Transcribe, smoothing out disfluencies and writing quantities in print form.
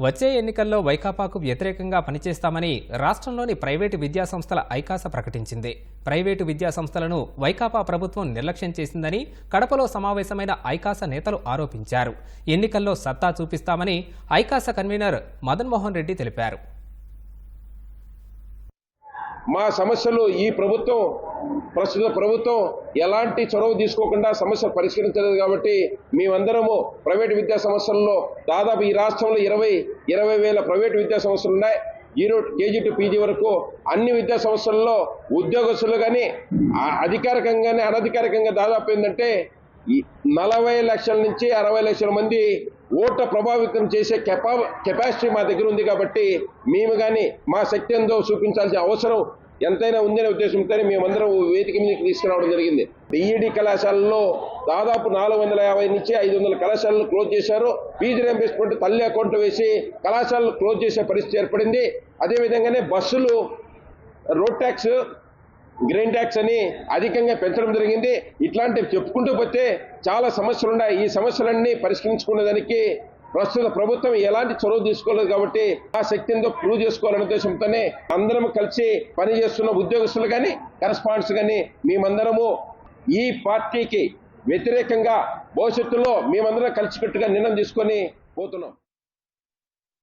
వచ్చే ఎన్నికల్లో వైకాపాకు వ్యతిరేకంగా పనిచేస్తామని రాష్ట్రంలోని ప్రైవేటు విద్యాసంస్థల ఐకాస ప్రకటించింది. ప్రైవేటు విద్యాసంస్థలను వైకాపా ప్రభుత్వం నిర్లక్ష్యం చేసిందని కడపలో సమావేశమైన ఐకాస నేతలు ఆరోపించారు. ఎన్నికల్లో సత్తా చూపిస్తామని ఐకాస కన్వీనర్ మదన్ మోహన్ రెడ్డి తెలిపారు. మా సమస్యలు ఈ ప్రస్తుత ప్రభుత్వం ఎలాంటి చొరవ తీసుకోకుండా సమస్యలు పరిష్కరించలేదు కాబట్టి మేమందరము ప్రైవేటు విద్యా సంస్థల్లో దాదాపు ఈ రాష్ట్రంలో 20 వేల ప్రైవేటు విద్యా సంస్థలు ఉన్నాయి. కేజీ టు పీజీ వరకు అన్ని విద్యా సంస్థల్లో ఉద్యోగస్తులు కానీ అధికారికంగానే అనధికారికంగా దాదాపు ఏంటంటే 40 లక్షల నుంచి 60 లక్షల మంది ఓట్ల ప్రభావితం చేసే కెపాసిటీ మా దగ్గర ఉంది. కాబట్టి మేము కానీ మా శక్తి ఎంతో చూపించాల్సిన అవసరం ఎంతైనా ఉందనే ఉద్దేశంతోనే మేమందరం వేదిక మీదకి తీసుకురావడం జరిగింది. బీఈడీ కళాశాలలో దాదాపు 450 నుంచి 500 కళాశాలలు క్లోజ్ చేశారు. ఫీజు రీయింబర్స్మెంట్ తల్లి అకౌంట్ వేసి కళాశాలలు క్లోజ్ చేసే పరిస్థితి ఏర్పడింది. అదేవిధంగానే బస్సులు రోడ్ ట్యాక్స్, గ్రెయిన్ ట్యాక్స్ అని అధికంగా పెంచడం జరిగింది. ఇట్లాంటివి చెప్పుకుంటూ పోతే చాలా సమస్యలు ఉన్నాయి. ఈ సమస్యలన్నీ పరిష్కరించుకునేదానికి ప్రస్తుత ప్రభుత్వం ఎలాంటి చొరవ తీసుకోలేదు కాబట్టి ఆ శక్తి ఎంతో ప్రూవ్ చేసుకోవాలనే ఉద్దేశంతోనే అందరం కలిసి పనిచేస్తున్న ఉద్యోగస్తులు కానీ కరెస్పాండెంట్స్ కానీ మేమందరము ఈ పార్టీకి వ్యతిరేకంగా భవిష్యత్తులో మేమందరం కలిసికట్టుగా నిర్ణయం తీసుకొని పోతున్నాం.